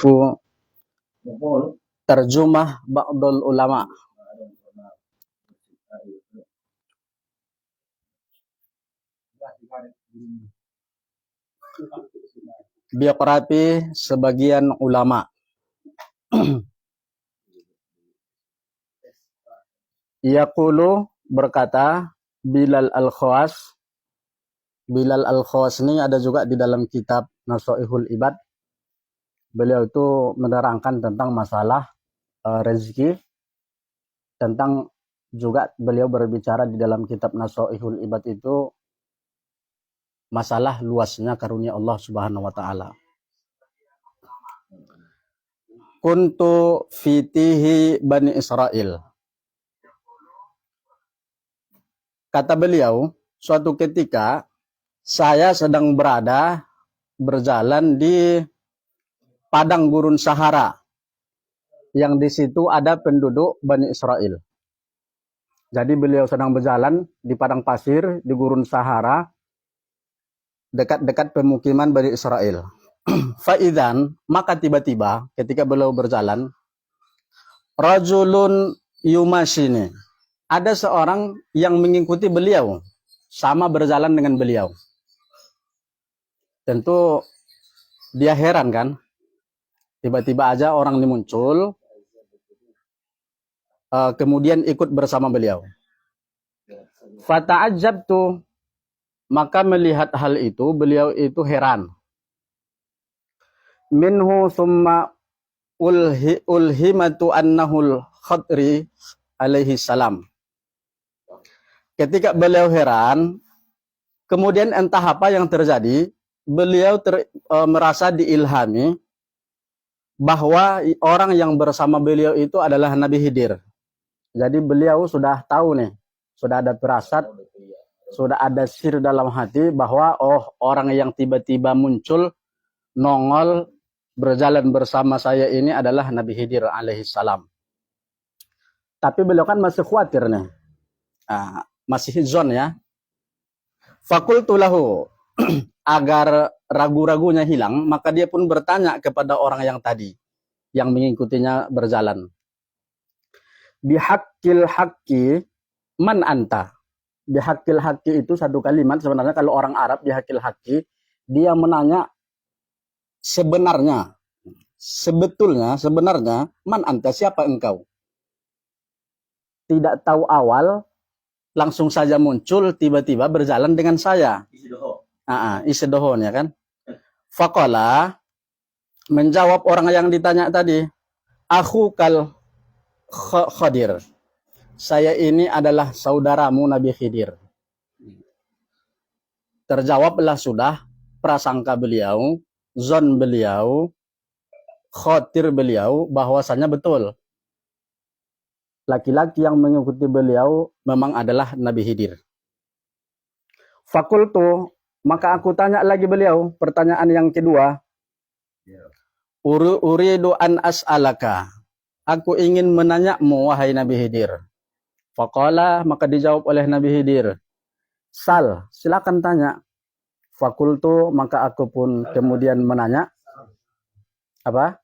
na'rifu terjemah ba'dul ulama. Biografi sebagian ulama. Yaqulu berkata Bilal Al-Khawas. Bilal Al-Khawas ini ada juga di dalam kitab Nasaihul Ibad. Beliau itu menerangkan tentang masalah rezeki, tentang juga beliau berbicara di dalam kitab Nasaihul Ibad itu masalah luasnya karunia Allah Subhanahu wa taala. Kuntu fitihi Bani Israel. Kata beliau, suatu ketika saya sedang berjalan di padang gurun Sahara, yang di situ ada penduduk Bani Israel. Jadi beliau sedang berjalan di padang pasir di gurun Sahara, dekat-dekat pemukiman Bani Israel. Fa'idzan, maka tiba-tiba ketika beliau berjalan, rajulun yumashini, ada seorang yang mengikuti beliau, sama berjalan dengan beliau. Tentu dia heran kan, tiba-tiba aja orang ini muncul, kemudian ikut bersama beliau. Fata'ajabtu, maka melihat hal itu, beliau itu heran. Minhu summa ulhimatu annahul khadri alaihi salam. Ketika beliau heran, kemudian entah apa yang terjadi, beliau merasa diilhami bahwa orang yang bersama beliau itu adalah Nabi Khidir. Jadi beliau sudah tahu nih, sudah ada firasat, sudah ada sir dalam hati bahwa orang yang tiba-tiba muncul, nongol, berjalan bersama saya ini adalah Nabi Khidir alaihi salam. Tapi beliau kan masih khawatir nih. Masih zon ya. Fakultu lahu, agar ragu-ragunya hilang, maka dia pun bertanya kepada orang yang tadi, yang mengikutinya berjalan. Bihaqqil haqqi man anta. Bihaqqil haqqi itu satu kalimat, sebenarnya kalau orang Arab bihaqqil haqqi, dia menanya sebenarnya man anta, siapa engkau? Tidak tahu awal, langsung saja muncul, tiba-tiba berjalan dengan saya. Isidohon ya kan. Faqala, menjawab orang yang ditanya tadi, aku kal Khadir, saya ini adalah saudaramu Nabi Khidir. Terjawablah sudah prasangka beliau, zon beliau, khatir beliau, bahwasanya betul. Laki-laki yang mengikuti beliau memang adalah Nabi Khidir. Fakultu, maka aku tanya lagi beliau, pertanyaan yang kedua. Uridu an as'alaka. Aku ingin menanyamu, wahai Nabi Khidir. Faqala, maka dijawab oleh Nabi Khidir. Sal, silakan tanya. Fakultu, maka aku pun kemudian menanya. Apa?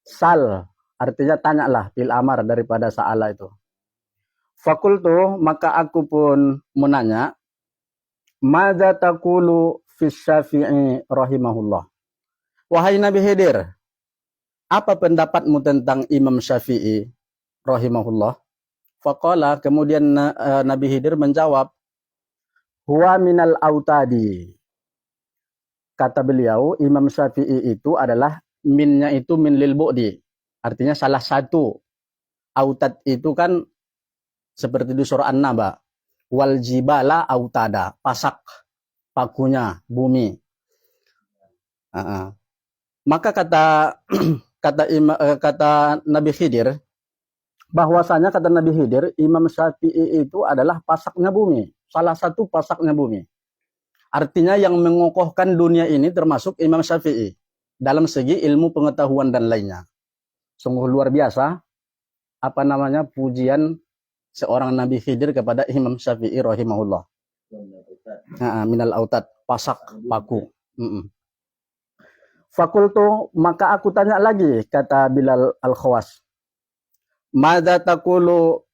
Sal. Artinya tanyalah, bil amar daripada sa'ala itu. Fakultu, maka aku pun menanya, madza taqulu fi Syafi'i rahimahullah. Wahai Nabi Khidir, apa pendapatmu tentang Imam Syafi'i rahimahullah? Faqala, kemudian Nabi Khidir menjawab, huwa minal autadi. Kata beliau, Imam Syafi'i itu adalah minnya itu min lil bu'di. Artinya salah satu. Autad itu kan seperti di surah An-Naba. Wal jibala autada. Pasak. Pakunya. Bumi. Maka kata Nabi Khidir, bahwasanya kata Nabi Khidir, Imam Syafi'i itu adalah pasaknya bumi. Salah satu pasaknya bumi. Artinya yang mengokohkan dunia ini termasuk Imam Syafi'i. Dalam segi ilmu pengetahuan dan lainnya. Sungguh luar biasa pujian seorang Nabi Khidir kepada Imam Syafi'i rahimahullah. Minal autad, pasak, paku. Fakultu, maka aku tanya lagi, kata Bilal Al-Khawas. Madza taqulu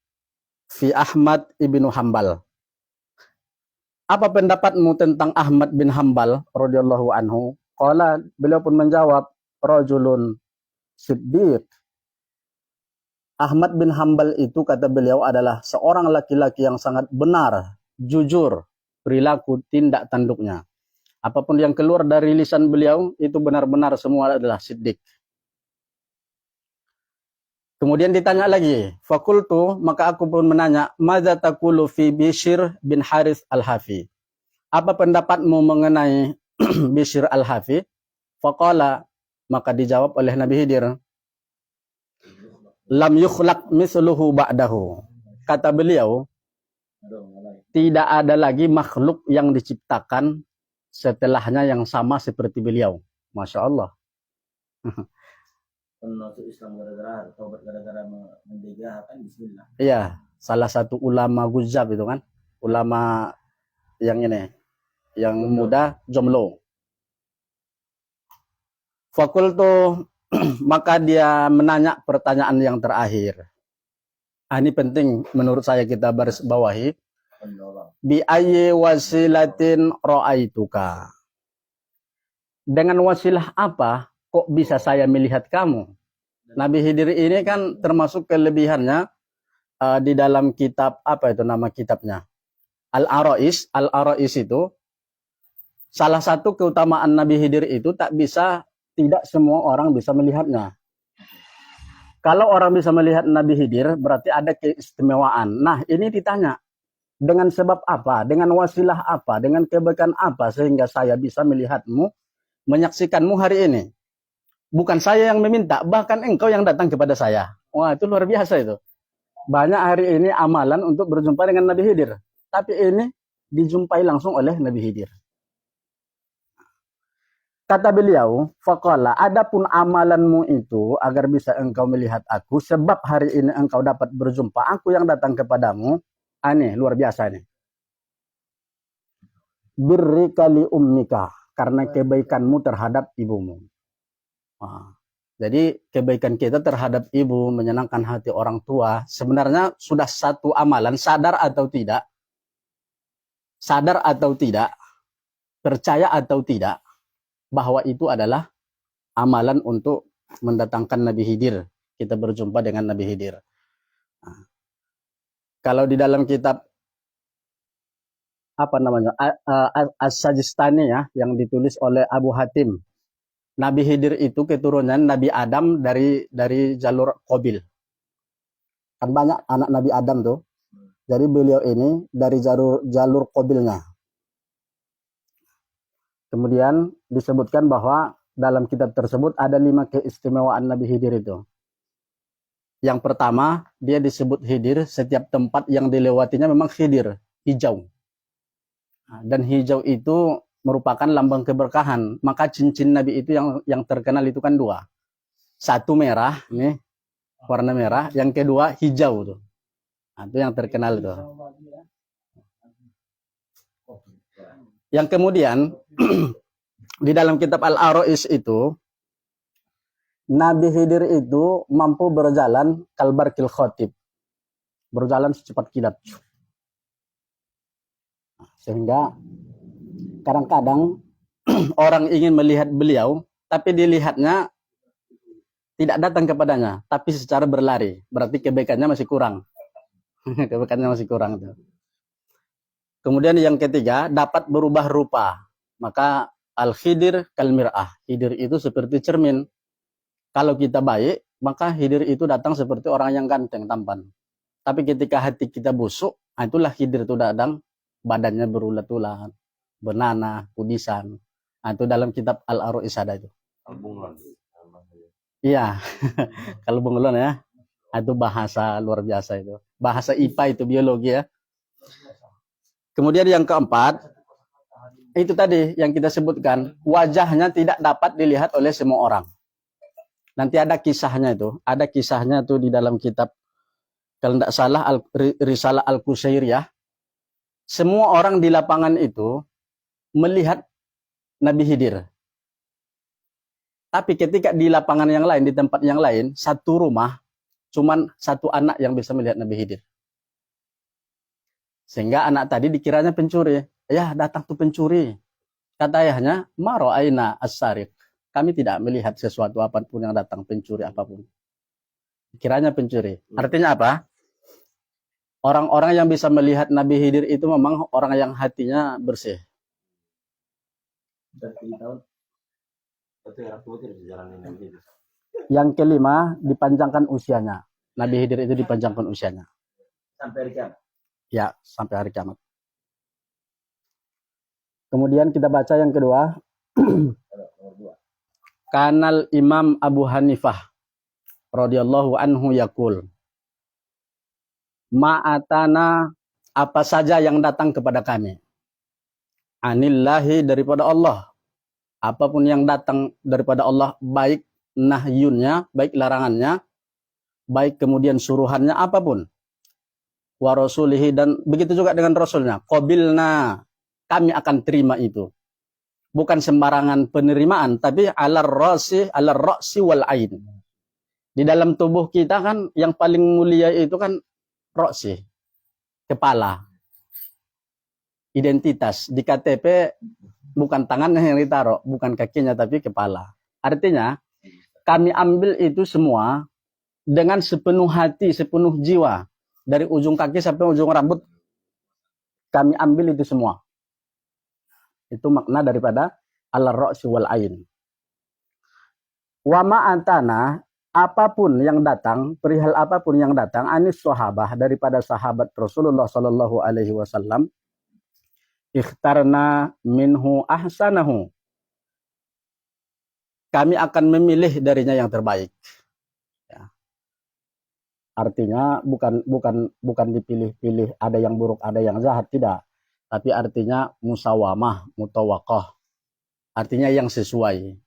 fi Ahmad ibnu Hambal? Apa pendapatmu tentang Ahmad bin Hambal radhiyallahu anhu? Qala, beliau pun menjawab, rajulun siddiq. Ahmad bin Hambal itu, kata beliau, adalah seorang laki-laki yang sangat benar, jujur, perilaku tindak tanduknya. Apapun yang keluar dari lisan beliau, itu benar-benar semua adalah siddiq. Kemudian ditanya lagi, fakultu, maka aku pun menanya, madza taqulu fi Bishr bin Harith al-Hafi? Apa pendapatmu mengenai Bishr al-Hafi? Faqala, maka dijawab oleh Nabi Khidir, lam yukhlaq misluhu ba'dahu. Kata beliau, tidak ada lagi makhluk yang diciptakan setelahnya yang sama seperti beliau. Masya Allah. Masuk Islam gara-gara taubat gara-gara mendiga kan bismillah. Iya, salah satu ulama Guzab itu kan, ulama yang ini, yang muda Jomlo. Fakultu, maka dia menanya pertanyaan yang terakhir. Ini penting menurut saya kita baris bawahi. Bi ayyi wasilatin ra'aituka? Dengan wasilah apa kok bisa saya melihat kamu? Nabi Khidir ini kan termasuk kelebihannya di dalam kitab, apa itu nama kitabnya? Al-Arais. Al-Arais itu salah satu keutamaan Nabi Khidir itu tidak semua orang bisa melihatnya. Kalau orang bisa melihat Nabi Khidir berarti ada keistimewaan. Nah, ini ditanya, dengan sebab apa? Dengan wasilah apa? Dengan kebaikan apa sehingga saya bisa melihatmu, menyaksikanmu hari ini? Bukan saya yang meminta, bahkan engkau yang datang kepada saya. Wah, itu luar biasa itu. Banyak hari ini amalan untuk berjumpa dengan Nabi Khidir. Tapi ini dijumpai langsung oleh Nabi Khidir. Kata beliau, faqala, adapun amalanmu itu agar bisa engkau melihat aku, sebab hari ini engkau dapat berjumpa aku yang datang kepadamu. Aneh, luar biasa nih. Birri kali ummika, karena kebaikanmu terhadap ibumu. Nah, jadi kebaikan kita terhadap ibu, menyenangkan hati orang tua, sebenarnya sudah satu amalan, sadar atau tidak, percaya atau tidak, bahwa itu adalah amalan untuk mendatangkan Nabi Khidir. Kita berjumpa dengan Nabi Khidir. Nah, kalau di dalam kitab apa namanya As-Sajistani ya, yang ditulis oleh Abu Hatim, Nabi Khidir itu keturunan Nabi Adam dari jalur Qabil. Kan banyak anak Nabi Adam tuh. Jadi beliau ini dari jalur Qabilnya. Kemudian disebutkan bahwa dalam kitab tersebut ada 5 keistimewaan Nabi Khidir itu. Yang pertama, dia disebut Khidir, setiap tempat yang dilewatinya memang Khidir, hijau. Dan hijau itu merupakan lambang keberkahan. Maka cincin Nabi itu yang terkenal itu kan 2. Satu merah, nih, warna merah. Yang kedua hijau tuh. Nah, itu yang terkenal tuh. Yang kemudian di dalam kitab Al-Arais itu, Nabi Khidir itu mampu berjalan kalbarkil khotib, berjalan secepat kilat. Sehingga kadang-kadang orang ingin melihat beliau, tapi dilihatnya tidak datang kepadanya, tapi secara berlari. Berarti kebaikannya masih kurang. Kebaikannya masih kurang. Kemudian yang ketiga, dapat berubah rupa. Maka Al-Khidir kal-mir'ah. Khidir itu seperti cermin. Kalau kita baik, maka Khidir itu datang seperti orang yang ganteng, tampan. Tapi ketika hati kita busuk, itulah Khidir itu datang, badannya berulat-ulat, bernanah, kudisan. Itu dalam kitab Al-Arais ada itu. Iya, kalau bunglon ya, itu bahasa luar biasa itu. Bahasa IPA itu, biologi ya. Kemudian yang keempat, itu tadi yang kita sebutkan, wajahnya tidak dapat dilihat oleh semua orang. Nanti ada kisahnya itu. Ada kisahnya tuh di dalam kitab, kalau tidak salah, Risalah Al-Qusairiyah. Semua orang di lapangan itu melihat Nabi Khidir. Tapi ketika di lapangan yang lain, di tempat yang lain, satu rumah, cuman satu anak yang bisa melihat Nabi Khidir. Sehingga anak tadi dikiranya pencuri. Ya, datang tuh pencuri. Kata ayahnya, ma ra'aina as-sariq. Kami tidak melihat sesuatu apapun yang datang, pencuri apapun. Kiranya pencuri. Artinya apa? Orang-orang yang bisa melihat Nabi Khidir itu memang orang yang hatinya bersih. Yang kelima, dipanjangkan usianya. Nabi Khidir itu dipanjangkan usianya. Sampai hari kiamat. Ya, sampai hari kiamat. Kemudian kita baca yang kedua. Nomor 2. Kanal Imam Abu Hanifah radhiyallahu anhu yaqul. Ma'atana apa saja yang datang kepada kami. Anillahi daripada Allah. Apapun yang datang daripada Allah, baik nahyunnya, baik larangannya, baik kemudian suruhannya, apapun. Wa rasulihi, dan begitu juga dengan rasulnya. Qabilna, kami akan terima itu. Bukan sembarangan penerimaan, tapi alar ra'si wal ain. Di dalam tubuh kita kan yang paling mulia itu kan ra'si, kepala. Identitas. Di KTP bukan tangannya yang ditaruh, bukan kakinya, tapi kepala. Artinya, kami ambil itu semua dengan sepenuh hati, sepenuh jiwa. Dari ujung kaki sampai ujung rambut, kami ambil itu semua. Itu makna daripada al-ra'si wal ain. Wa ma'antana, apapun yang datang, perihal apapun yang datang, anis sahabah, daripada sahabat Rasulullah sallallahu alaihi wasallam, ikhtarna minhu ahsanahu. Kami akan memilih darinya yang terbaik. Ya. Artinya bukan dipilih-pilih, ada yang buruk, ada yang jahat, tidak. Tapi artinya musawamah, mutawaqah. Artinya yang sesuai.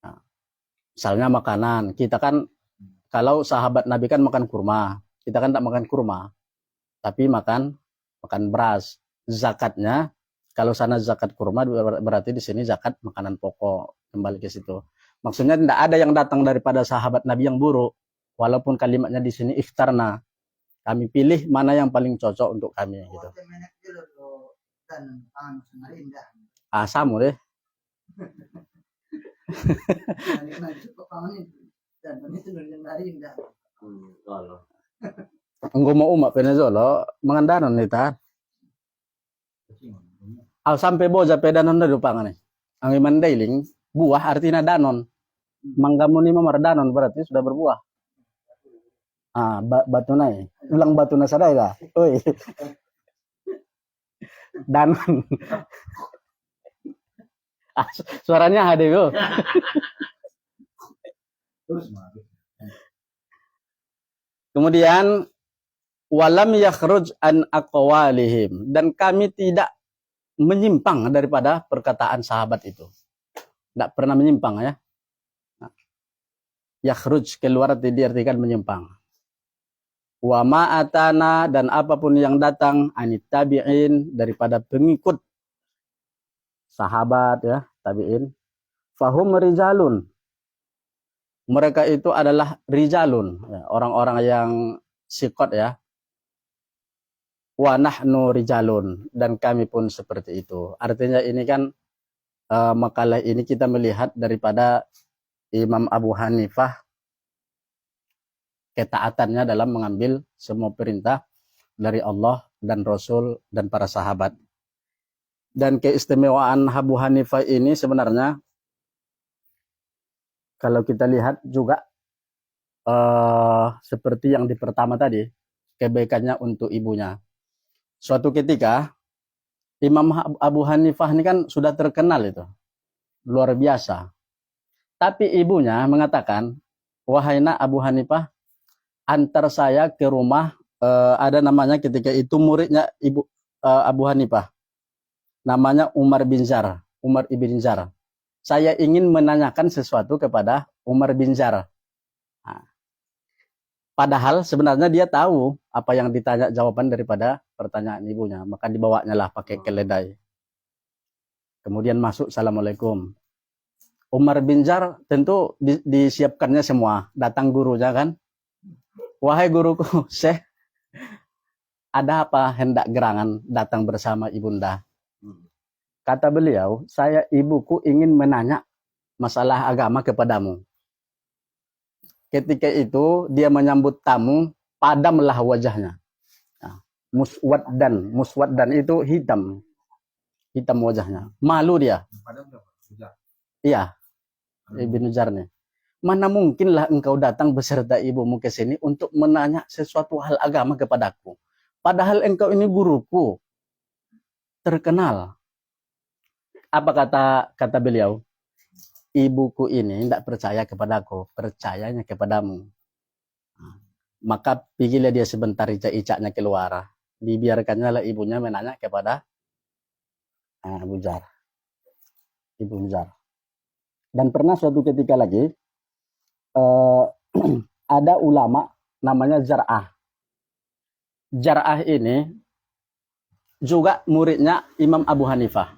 Nah, misalnya makanan, kita kan kalau sahabat Nabi kan makan kurma, kita kan tidak makan kurma, tapi makan beras. Zakatnya, kalau sana zakat kurma berarti di sini zakat makanan pokok, kembali ke situ. Maksudnya tidak ada yang datang daripada sahabat Nabi yang buruk, walaupun kalimatnya di sini iftarna. Kami pilih mana yang paling cocok untuk kami gitu. Samu deh. Engko mau umak Venezuela mangandanon nita. Sampai boja pedanon dari pangan nih. Ang mandailing buah artinya danon. Manggamu ni mamar danon berarti sudah berbuah. Batu nai. Ulang batu na sadai lah. Oi. Danon. Suaranya ada yo. Kemudian walam yakhruj an aqwalihim, dan kami tidak menyimpang daripada perkataan sahabat itu. Tidak pernah menyimpang ya. Yakhruj, keluar, diartikan menyimpang. Wa ma'atana, dan apapun yang datang anit tabi'in, daripada pengikut sahabat ya, tabi'in. Fahum rijalun. Mereka itu adalah rijalun, ya, orang-orang yang sikot ya. Wa nahnu rijalun, dan kami pun seperti itu. Artinya ini kan makalah ini kita melihat daripada Imam Abu Hanifah, ketaatannya dalam mengambil semua perintah dari Allah dan Rasul dan para sahabat. Dan keistimewaan Abu Hanifah ini sebenarnya kalau kita lihat juga seperti yang di pertama tadi, kebaikannya untuk ibunya. Suatu ketika Imam Abu Hanifah ini kan sudah terkenal itu, luar biasa. Tapi ibunya mengatakan, wahai nak Abu Hanifah, antar saya ke rumah, ada namanya ketika itu muridnya ibu Abu Hanifah, namanya Umar bin Zar, Umar ibn Zar. Saya ingin menanyakan sesuatu kepada Umar bin Zar. Nah, padahal sebenarnya dia tahu apa yang ditanya jawaban daripada pertanyaan ibunya. Maka dibawanya lah pakai keledai. Kemudian masuk, Assalamualaikum. Umar bin Jar tentu disiapkannya semua, datang gurunya kan. Wahai guruku, Syekh, ada apa hendak gerangan datang bersama ibunda? Kata beliau, saya ibuku ingin menanya masalah agama kepadamu. Ketika itu dia menyambut tamu, padamlah wajahnya. Nah, muswaddan itu hitam wajahnya. Malu dia. Iya, Ibnu Jar nih. Mana mungkinlah engkau datang beserta ibumu ke sini untuk menanya sesuatu hal agama kepadaku. Padahal engkau ini guruku, terkenal. Apa kata beliau? Ibuku ini tidak percaya kepadaku, percayanya kepadamu. Maka pergilah dia sebentar, icak-icaknya keluar. Dibiarkannya lah ibunya menanya kepada Abu Jar. Ibnu Jar. Dan pernah suatu ketika lagi, ada ulama namanya Jar'ah. Jar'ah ini juga muridnya Imam Abu Hanifah.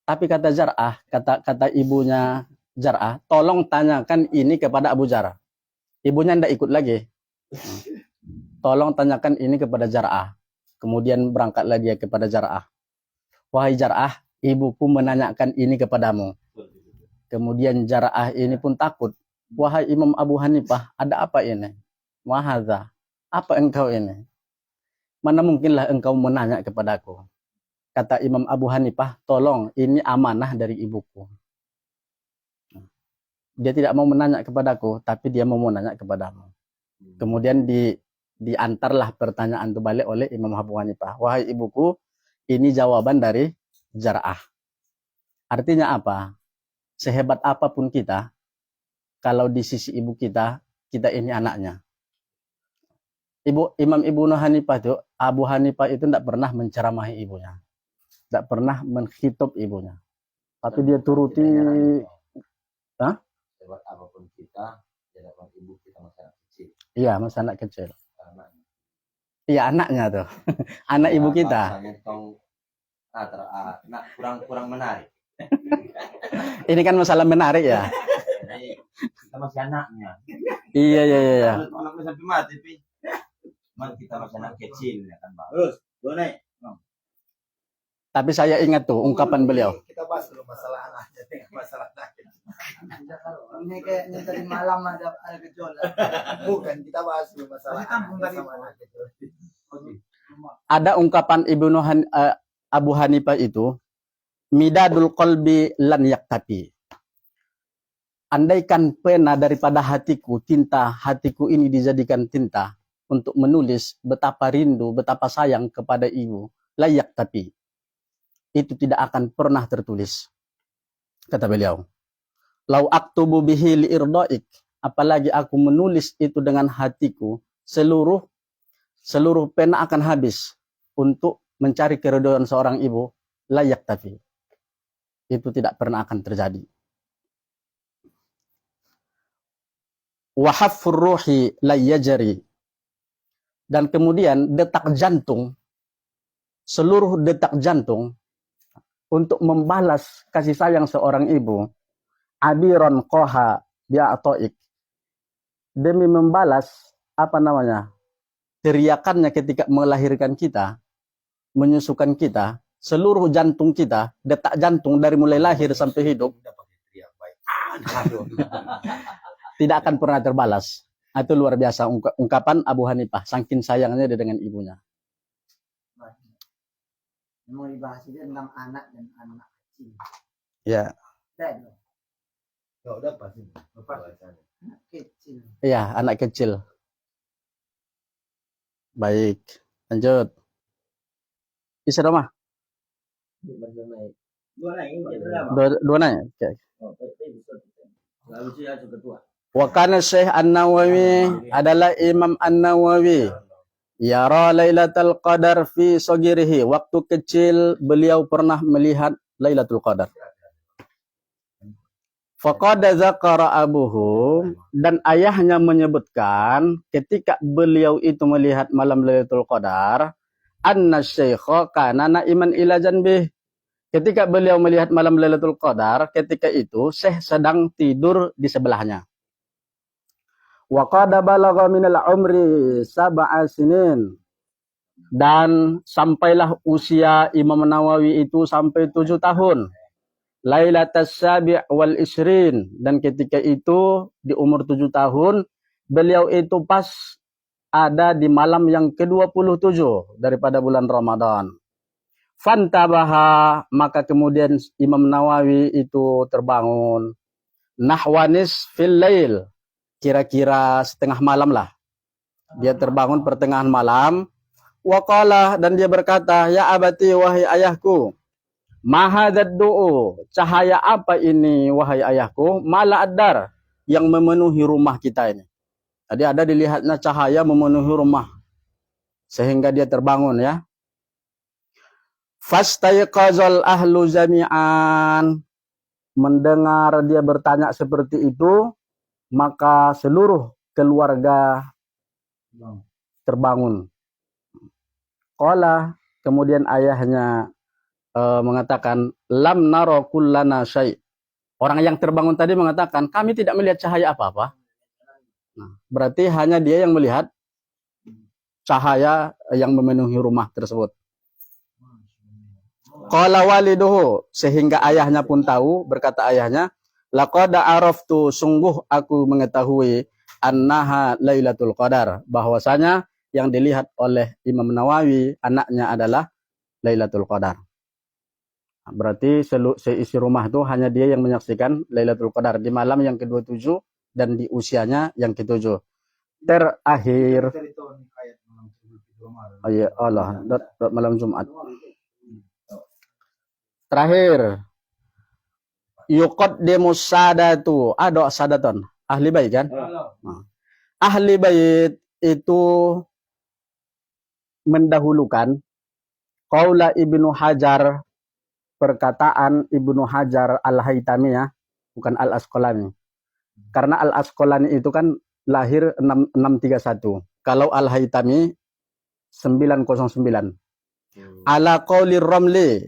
Tapi kata Jar'ah, kata ibunya Jar'ah, tolong tanyakan ini kepada Abu Jar. Ibunya tidak ikut lagi. Tolong tanyakan ini kepada Jar'ah. Kemudian berangkatlah dia kepada Jar'ah. Wahai Jar'ah, ibuku menanyakan ini kepadamu. Kemudian Jar'ah ini pun takut. Wahai Imam Abu Hanifah, ada apa ini? Wahadza, apa engkau ini? Mana mungkinlah engkau menanya kepadaku. Kata Imam Abu Hanifah, tolong, ini amanah dari ibuku. Dia tidak mau menanya kepadaku, tapi dia mau menanya kepadamu. Kemudian diantarlah pertanyaan itu balik oleh Imam Abu Hanifah. Wahai ibuku, ini jawaban dari Jar'ah. Artinya apa? Sehebat apapun kita, kalau di sisi ibu kita ini anaknya. Imam Ibnu Hanifah itu, Abu Hanifah itu tidak pernah menceramahi ibunya. Tidak pernah menghitop ibunya. Tapi dia turuti. Hah? Sehebat apapun kita, jadikan ibu kita masih anak kecil. Iya, masih anak kecil. Iya, anaknya tuh. Anak ibu kita. Kurang menarik. Ini kan masalah menarik ya. Jadi, kita masih anaknya. Iya. Kalau anaknya sampai mati, kita masih anak kecil ya kan, Pak. Terus, boleh. Tapi saya ingat tuh ungkapan beliau. Kita bahas dulu masalah anaknya, masalah anaknya. Ini kayaknya tadi malam ada gejolak. Bukan, kita bahas dulu masalah anaknya. Ada ungkapan Abu Hanifah itu, midadul qalbi lan yaktafi. Andaikan pena daripada hatiku, tinta hatiku ini dijadikan tinta untuk menulis betapa rindu, betapa sayang kepada ibu, layak tapi itu tidak akan pernah tertulis. Kata beliau, lau aktubu bihi liirdaik, apalagi aku menulis itu dengan hatiku, seluruh pena akan habis untuk mencari keridhaan seorang ibu, layak tapi itu tidak pernah akan terjadi. Wahaffur ruhi layajari, dan kemudian detak jantung, seluruh detak jantung untuk membalas kasih sayang seorang ibu, abiron koha bi'atoik, demi membalas teriakannya ketika melahirkan kita, menyusukan kita, seluruh jantung kita, detak jantung dari mulai lahir sampai hidup, tidak akan pernah terbalas. Itu luar biasa ungkapan Abu Hanifah, saking sayangnya dia dengan ibunya. Mau dibahas itu tentang anak dan anak kecil. Ya. Udah pasti. Anak kecil. Iya, anak kecil. Baik, lanjut. Bisa dong, mah? Dua naik. Oke. Wa kana Syekh An-Nawawi adalah Imam An-Nawawi. Yara Lailatul Qadar fi sagirihi. Waktu kecil beliau pernah melihat Lailatul Qadar. Faqad zakara abuhu, dan ayahnya menyebutkan ketika beliau itu melihat malam Lailatul Qadar, anna syaikha kana naiman ila janbih. Ketika beliau melihat malam Lailatul Qadar, ketika itu Syekh sedang tidur di sebelahnya. Wa qad balagha minal umri sab'a sinin. Dan sampailah usia Imam Nawawi itu sampai 7 tahun. Lailatas sabi' wal isrin. Dan ketika itu di umur 7 tahun, beliau itu pas ada di malam yang ke-27 daripada bulan Ramadan. Fantabaha, maka kemudian Imam Nawawi itu terbangun. Nahwanis fil lail, kira-kira setengah malam lah. Dia terbangun pertengahan malam. Waqala, dan dia berkata, ya abati, wahai ayahku, mahadad du'u, cahaya apa ini wahai ayahku, mala adar, yang memenuhi rumah kita ini. Tadi ada dilihatnya cahaya memenuhi rumah, sehingga dia terbangun ya. Fastaiqazal ahlu jami'an, mendengar dia bertanya seperti itu, maka seluruh keluarga terbangun. Qala, kemudian ayahnya mengatakan, lam nara kullana syai'. Orang yang terbangun tadi mengatakan, kami tidak melihat cahaya apa-apa. Nah, berarti hanya dia yang melihat cahaya yang memenuhi rumah tersebut. Qala waliduhu, sehingga ayahnya pun tahu, berkata ayahnya, laqad araftu, sungguh aku mengetahui, annaha Lailatul Qadar, bahwasanya yang dilihat oleh Imam Nawawi anaknya adalah Lailatul Qadar. Berarti seisi rumah itu hanya dia yang menyaksikan Lailatul Qadar di malam yang ke-27 dan di usianya yang ke-7. Terakhir, ya Allah, malam Jumat. Terakhir, yuqaddimus sadatu, ada sadaton, ahli bait kan? Nah, ahli bait itu mendahulukan qaula Ibnu Hajar, perkataan Ibnu Hajar Al-Haytami ya, bukan Al-Asqalani. Karena Al-Asqalani itu kan lahir 631. Kalau Al-Haytami 909. Ala qauli Ramli.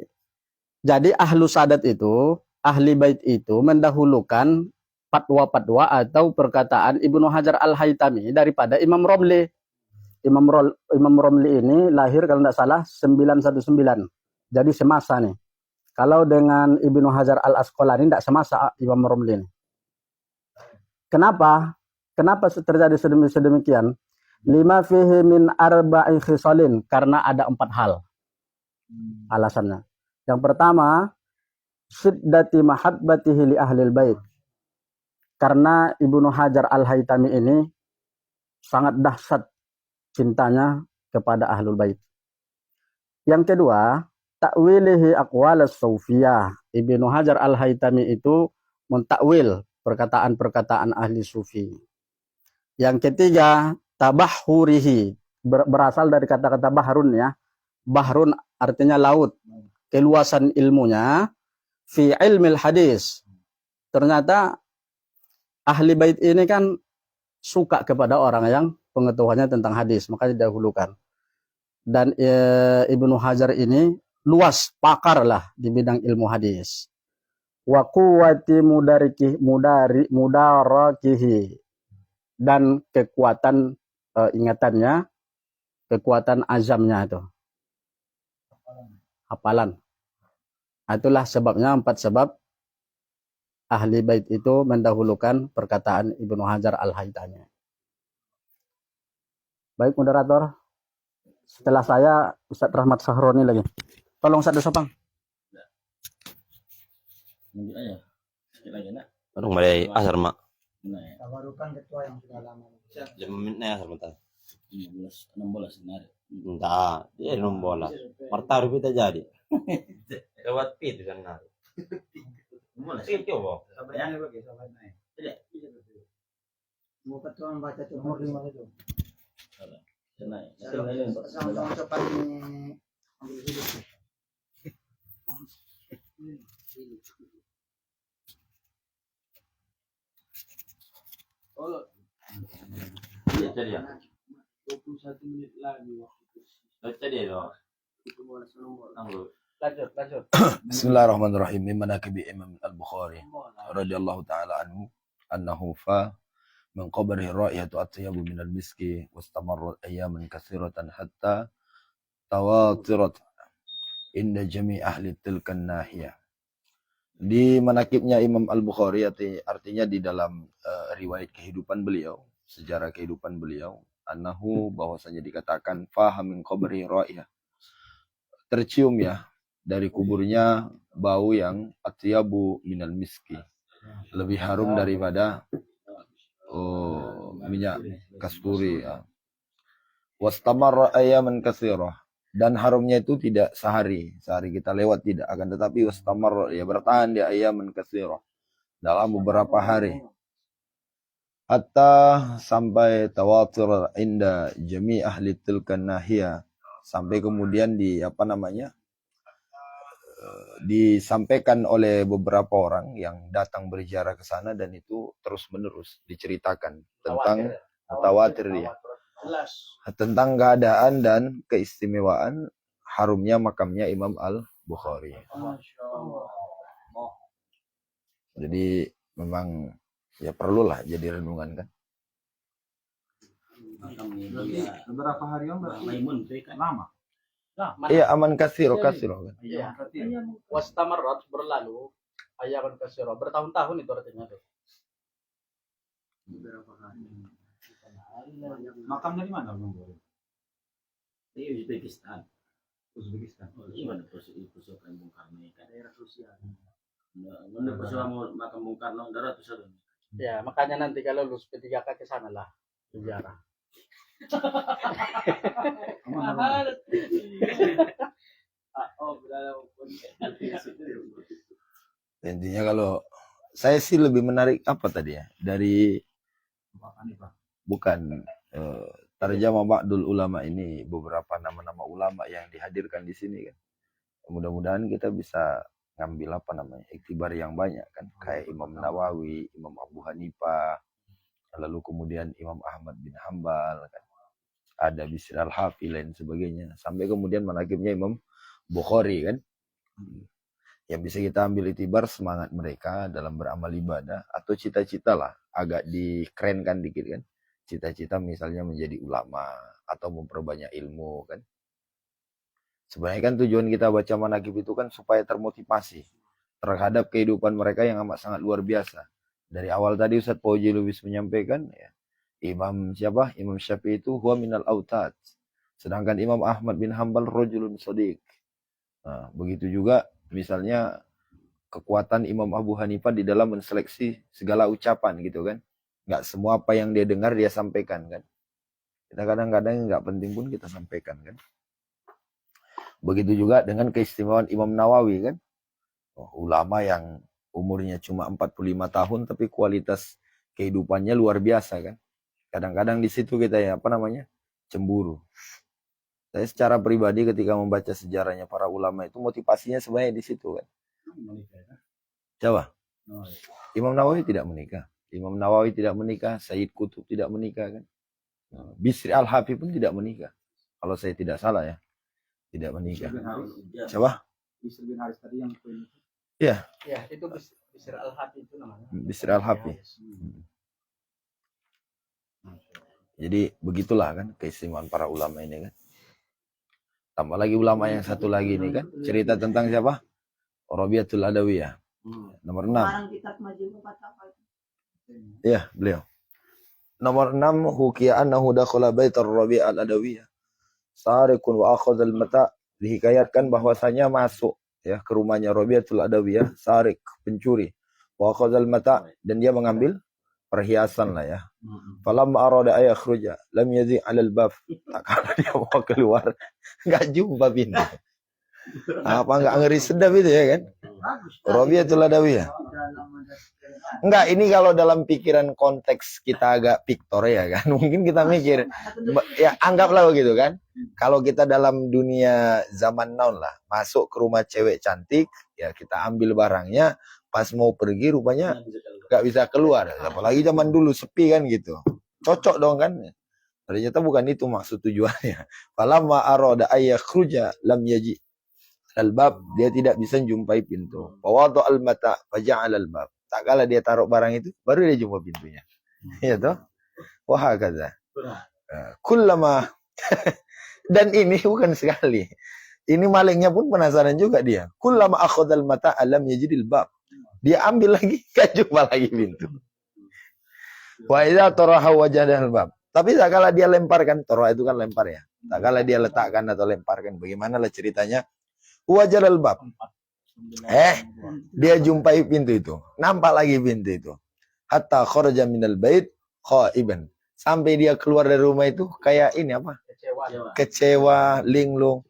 Jadi ahlu sadat itu, ahli bait itu mendahulukan fatwa-fatwa atau perkataan Ibnu Hajar Al-Haytami daripada Imam Ramli. Imam Ramli ini lahir kalau tidak salah 919. Jadi semasa nih. Kalau dengan Ibnu Hajar Al-Asqalani tidak semasa Imam Ramli ini. Kenapa? Kenapa terjadi sedemikian? Lima fihi min arba'i khisalin, karena ada 4 hal alasannya. Yang pertama, syiddati mahabbatihi li ahlil bait. Karena Ibnu Hajar Al-Haytami ini sangat dahsyat cintanya kepada ahlul bait. Yang kedua, ta'wilihi aqwalas sufiyah. Ibnu Hajar Al-Haytami itu mentakwil perkataan-perkataan ahli sufi. Yang ketiga, tabahhurihi, berasal dari kata-kata bahrun ya. Bahrun artinya laut. Keluasan ilmunya fi ilmil hadis. Ternyata ahli bait ini kan suka kepada orang yang pengetahuannya tentang hadis, maka didahulukan. Dan Ibnu Hajar ini luas, pakar lah di bidang ilmu hadis. Wa quwwati mudarakihi, dan kekuatan ingatannya, kekuatan azamnya itu. Hafalan. Itulah sebabnya, 4 sebab ahli bait itu mendahulukan perkataan Ibnu Hajar Al-Haytami. Baik moderator, setelah saya Ustaz Rahmat Sahroni lagi. Tolong Ustaz Sopang. Tolong mulai asar mak. Tawarukan ketua yang sudah lama. Jam menit asar bentar. 16 benar. Entah, dia 16. Martaruh kita jadi. Lewat pit kan nah. Mana sih coba? Sabarnya bagi sabarnya. Tidak. Mau ketua baca nomor 5 itu. Salah. Senai. Sama-sama cepat ini ambil hidup. Oh. Iya jadi ya. 21 menit lagi waktu. Baca dia loh. Itu bola nomor. Tangguh. Lanjut. Bismillahirrahmanirrahim. Min manaqibi Imam Al-Bukhari radhiyallahu taala anhu annahu fa min qabrihi ra'yatu atyabu min al-miski wastamarrat ayyaman katsiratan hatta tawatirat inda jami' ahli tilkan nahiyah. Di manakibnya Imam Al-Bukhari artinya di dalam riwayat kehidupan beliau, sejarah kehidupan beliau, annahu bahwasanya dikatakan faham min qabri ra'yah. Tercium ya dari kuburnya bau yang atyabu minal miski, lebih harum daripada minyak kasturi ya. Wastamarra ayaman katsirah, dan harumnya itu tidak sehari kita lewat tidak, akan tetapi wastamarra ya bertahan di ayaman katsirah, dalam beberapa hari, hatta sampai tawatur inda jami ahli tilkan nahiyah, sampai kemudian disampaikan oleh beberapa orang yang datang berziarah ke sana, dan itu terus menerus diceritakan tentang tawatir ya, tentang keadaan dan keistimewaan harumnya makamnya Imam Al-Bukhari. Jadi memang ya perlulah jadi renungan kan. Beberapa hari yang lama. Iya, aman kasiro kan. Iya. Wastamarrat berlalu, ayaman kasiro bertahun-tahun itu artinya tuh. Beberapa hari. Makamnya di mana? Di Uzbekistan. Uzbekistan. Gimana pusukan Bung Karno ini kan? Daerah Rusia. Mana pusukan makam Bung Karno darat itu saja. Ya, makanya nanti kalau lulus P3K ke sana lah sejarah. Intinya kalau saya sih lebih menarik apa tadi ya, dari bukan tarjamah ba'dul ulama ini, beberapa nama-nama ulama yang dihadirkan di sini kan. Mudah-mudahan kita bisa ngambil iktibar yang banyak kan, kayak Imam Nawawi, Imam Abu Hanifah, lalu kemudian Imam Ahmad bin Hambal kan, ada Bishr al-Hafi lain sebagainya, sampai kemudian manaqibnya Imam Bukhari kan. Yang bisa kita ambil itibar semangat mereka dalam beramal ibadah, atau cita-cita lah agak dikerenkan dikit kan, cita-cita misalnya menjadi ulama atau memperbanyak ilmu kan. Sebenarnya kan tujuan kita baca manaqib itu kan supaya termotivasi terhadap kehidupan mereka yang amat sangat luar biasa. Dari awal tadi Ustaz Fauzi Lubis menyampaikan ya, Imam Syafi'i itu huwa minal autad, sedangkan Imam Ahmad bin Hambal rajulun shadiq. Nah, begitu juga misalnya kekuatan Imam Abu Hanifah di dalam menseleksi segala ucapan gitu kan. Nggak semua apa yang dia dengar dia sampaikan kan. Kita kadang-kadang nggak penting pun kita sampaikan kan. Begitu juga dengan keistimewaan Imam Nawawi kan. Ulama yang umurnya cuma 45 tahun tapi kualitas kehidupannya luar biasa kan. Kadang-kadang di situ kita cemburu. Saya secara pribadi ketika membaca sejarahnya para ulama itu motivasinya sebenarnya di situ kan. Coba. Imam Nawawi tidak menikah, Sayyid Qutb tidak menikah kan. Bishr al-Hafi pun tidak menikah. Kalau saya tidak salah ya. Tidak menikah. Coba. Bishr bin Haris tadi yang Iya. Ya, itu Bishr al-Hafi itu namanya. Bishr al-Hafi. Jadi begitulah kan keistimewaan para ulama ini kan. Tambah lagi ulama yang satu lagi ini kan, cerita tentang siapa? Rabi'atul Adawiyah. Nomor 6. Iya, beliau. Nomor 6, hukiya annahu dakhala baitar Rabi'al Adawiyah sariqun wa akhadha al-mata'. Dihikayatkan bahwasanya masuk ya ke rumahnya Rabi'atul Adawiyah, sarik, pencuri. Wa akhadha al-mata', dan dia mengambil perhiasan lah ya. Falamma arada ayakhruja lam yazi 'alal bab. Kalau dia mau keluar enggak jumpa pintu. Apa enggak ngeri sedap itu ya kan? Rabi'atul Adawiyah. Enggak, ini kalau dalam pikiran konteks kita agak piktor ya kan. Mungkin kita mikir ya anggaplah begitu kan. Kalau kita dalam dunia zaman now lah, masuk ke rumah cewek cantik, ya kita ambil barangnya, pas mau pergi rupanya nggak bisa keluar. Apalagi zaman dulu sepi kan gitu. Cocok dong kan. Ternyata bukan itu maksud tujuannya. Falamma arada ayakhruja lam yaji. al-bab, dia tidak bisa jumpai pintu. Fawadha al-mata faja'al al-bab. Tak kala dia taruh barang itu, baru dia jumpa pintunya. Ya toh? Wah kata. Kullama dan ini bukan sekali. Ini malingnya pun penasaran juga dia. Kullama akhadhal mata alam yajidil bab. Dia ambil lagi, gak jumpa lagi pintu. Wa idza taraha wajadal bab. Tapi tak kala dia lemparkan, tara itu kan lempar ya. Tak kala dia letakkan atau lemparkan, bagaimana lah ceritanya? Wajadal bab. Dia jumpai pintu itu. Nampak lagi pintu itu. Hatta kharaja minal bait khaiban. Sampai dia keluar dari rumah itu kayak ini apa? Kecewa, linglung.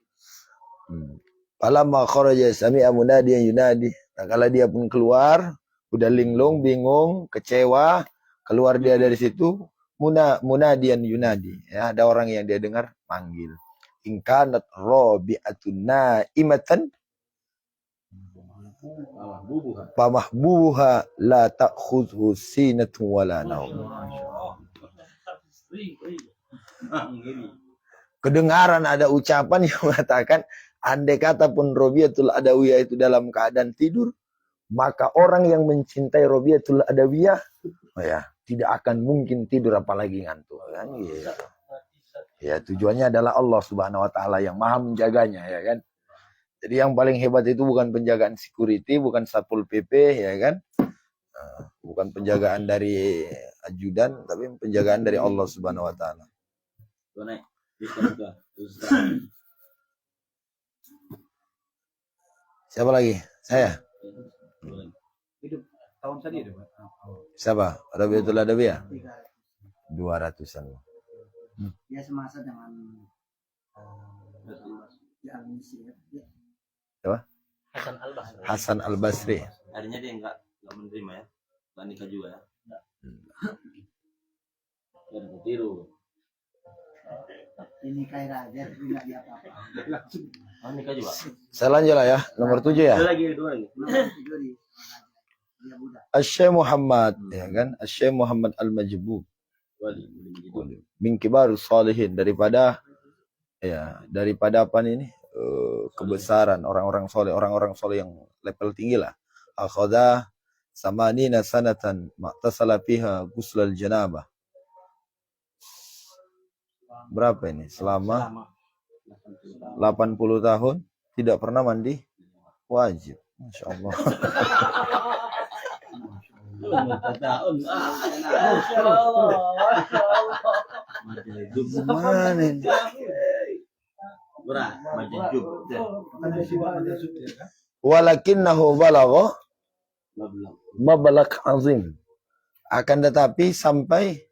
Falamma kharaja sami'a munadiyan yunadi. Kala dia pun keluar, udah linglung, bingung, kecewa, keluar dia dari situ, munadiyan yunadi. Ya, ada orang yang dia dengar manggil. In kanat rabi'atun naimatan famahbuha la ta'khudhu sinatun wala naum. Kedengaran ada ucapan yang mengatakan, andai kata pun Robiatul Adawiyah itu dalam keadaan tidur, maka orang yang mencintai Robiatul Adawiyah, ya, tidak akan mungkin tidur apalagi ngantuk. Kan? Ya. Ya, tujuannya adalah Allah Subhanahu Wa Taala yang maha menjaganya, ya kan. Jadi yang paling hebat itu bukan penjagaan security, bukan satpol pp, ya kan. Bukan penjagaan dari ajudan, tapi penjagaan dari Allah Subhanahu Wa Taala. Siapa lagi? Saya. Hidup tahun tadi ada Siapa? Rabiatul Adawiyah? 200-an. dia semasa dengan ya Mesir. Siapa? Hasan Al-Basri. Akhirnya dia enggak menerima ya. Enggak nikah juga ya. Dan tiru. Ini kayak raja tidak dia apa-apa. Oh, nikah juga. Saya lanjut lah ya, nomor 7 ya. Dua lagi. Dia budak. Asy-Syaikh Muhammad, ya kan? Asy-Syaikh Muhammad Al-Majbub. Min kibarus shalihin, daripada apa ini? Kebesaran orang-orang soleh yang level tinggi lah. Akhadha samanina sanatan ma'tasala fiha ghuslal janabah. Berapa ini? Selama 80 tahun tidak pernah mandi wajib. Masya Allah. Mana ini? Walakinnahu balagha mablagh azim. Akan tetapi sampai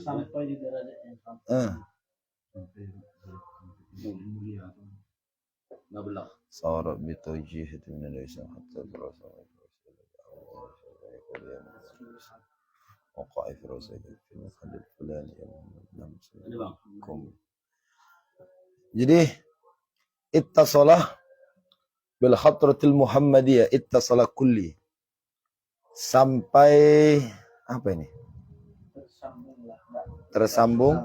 Sampai di derajat yang sampai. صار بتوجيه من الإسلام حتى دراسة وقع في رأسه في المخد الفلاني. Jadi ittasalah bil khatratil muhammadiyah ittasala kulli, sampai apa ini? Tersambung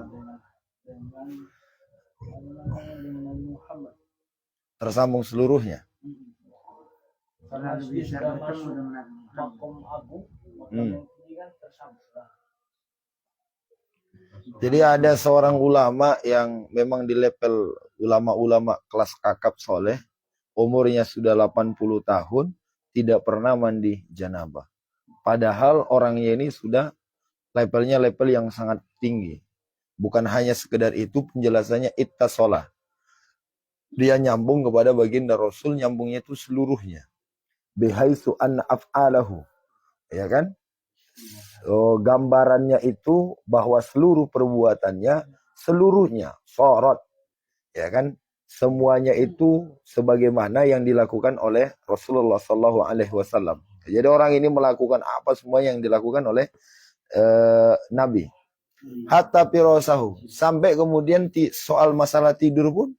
tersambung seluruhnya. Karena bisa bertemu dengan makom agung, Jadi ada seorang ulama yang memang di level ulama-ulama kelas kakap soleh, umurnya sudah 80 tahun, tidak pernah mandi janabah. Padahal orangnya ini sudah levelnya level yang sangat tinggi. Bukan hanya sekedar itu, penjelasannya ittasalah. Dia nyambung kepada baginda Rasul, nyambungnya itu seluruhnya. Bihaitsu anna af'alahu. Ya kan? Gambarannya itu bahwa seluruh perbuatannya, seluruhnya sorot. Ya kan? Semuanya itu sebagaimana yang dilakukan oleh Rasulullah SAW. Jadi orang ini melakukan apa semua yang dilakukan oleh Nabi. Hatta pirosahu, sampai kemudian soal masalah tidur pun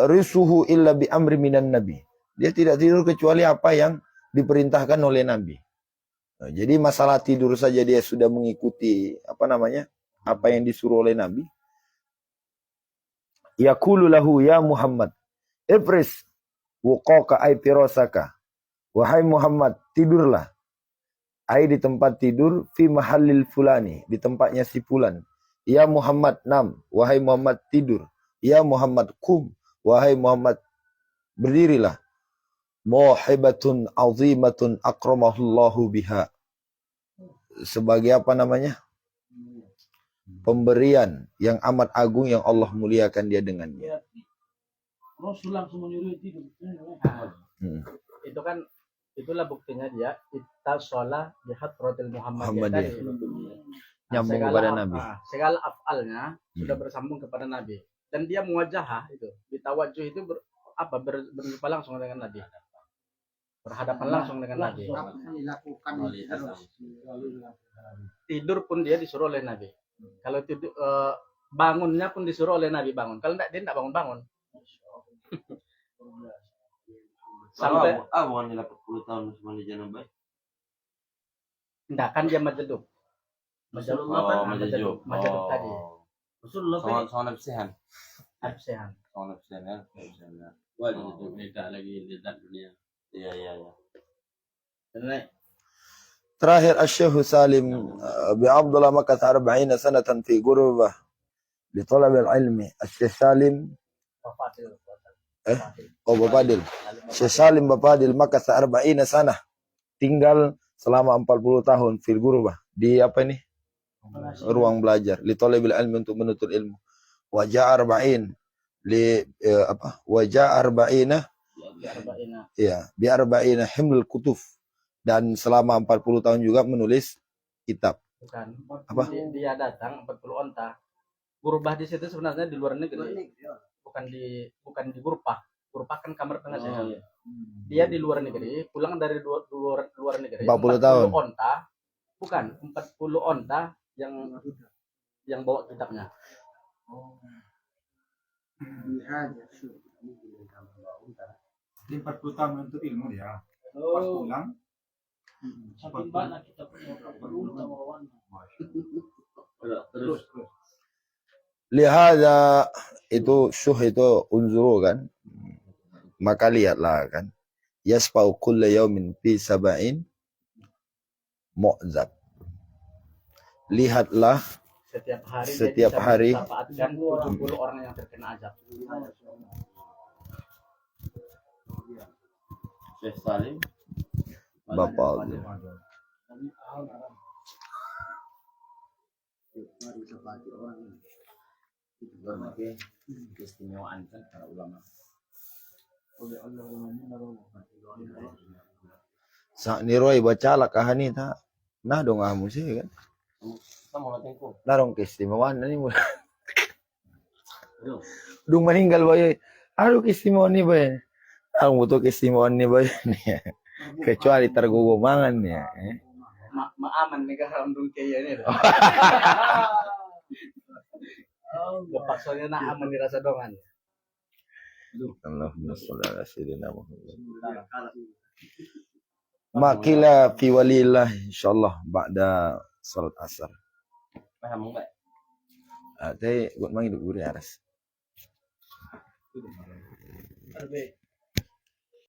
risuhu illa bi amri minan nabi. Dia tidak tidur kecuali apa yang diperintahkan oleh Nabi. Nah, jadi masalah tidur saja dia sudah mengikuti apa yang disuruh oleh Nabi. yaqulu lahu ya Muhammad ifris wuqaka ay pirasaka. Wahai Muhammad, tidurlah. Ai di tempat tidur fi mahallil fulani, di tempatnya si fulan. Ya Muhammad, nam. Wahai Muhammad, tidur. Ya Muhammad, kum. Wahai Muhammad, berdirilah. Mauhibatun azimatun akramahullahu biha. Sebagai apa namanya? Pemberian yang amat agung yang Allah muliakan dia dengannya. Rasul langsung menyuruh tidur. Itu kan itulah buktinya dia ittasala bi hadratil Muhammadiyah Muhammadiyah. tadi. Nyambung kepada Nabi. Segala afalnya sudah bersambung kepada Nabi dan dia muwajahah itu bitawajjuh itu berjumpa langsung dengan Nabi, berhadapan langsung dengan Nabi. Apa yang dilakukan terus. Tidur pun dia disuruh oleh Nabi. Kalau tidur bangunnya pun disuruh oleh Nabi bangun. Kalau tidak dia tidak bangun-bangun. Sampai bukan dia 40 tahun cuma di Jangan Baik. enggak kan dia majedub. Majedub Majedub tadi. Rasulullah Soal nafsihan. Absehan. Soal nafsihan ya. Wah, itu beda lagi di dunia. Iya. Terakhir Asy-Syaikh Salim bi Abdullah Makkah 40 sanatan fi gurbah li talab al-ilmi. Asy-Syaikh Salim Bapadil. Syekh Salim Bapadil Makkah 40 sanah. Tinggal selama 40 tahun fil gurbah di apa ini? Ruang belajar li talabil ilmi untuk menuntut ilmu. Wa ja'a 40 li wa ja'a 40 ya bi 40 himlul kutub. Dan selama 40 tahun juga menulis kitab. Bukan. Apa? Dia datang 40 onta. Gurbah di situ sebenarnya di luar negeri. Bukan di Gurpah. Gurpah kan kamar pengajian. Dia di luar negeri, pulang dari luar negeri. 40 tahun. Onta. Bukan, 40 onta yang bawa kitabnya. Di 40 tahun untuk ilmu dia. Pas pulang, Saking banyak kita punya beruntung lawan. Terus. Lihada itu syuh itu unzuru kan. Maka lihatlah kan. Yasfa'u kulla yaumin fi sab'in mu'zab. Lihatlah Setiap hari dia bisa mendapatkan 70 orang yang terkena azab. Syekh Salim. Bapak. Keistimewaan kan para ulama. Sa niroi baca lah kahani ta. Nah dong amu sih kan. Sama latengku. Narong keistimewaan ini mulai. Dung meninggal boy. Aduh keistimewaan nih boy. Aku butuh keistimewaan nih boy. Kecuali tergugumangan ya. Maaman negara undung kaya ini. Paksanya nak aman dirasa dongan. Allahumma shalli ala sayyidina Muhammad. Makila fi walillah insyaallah ba'da salat asar. Paham enggak? Teh buat mangi dulu aras. Arbe.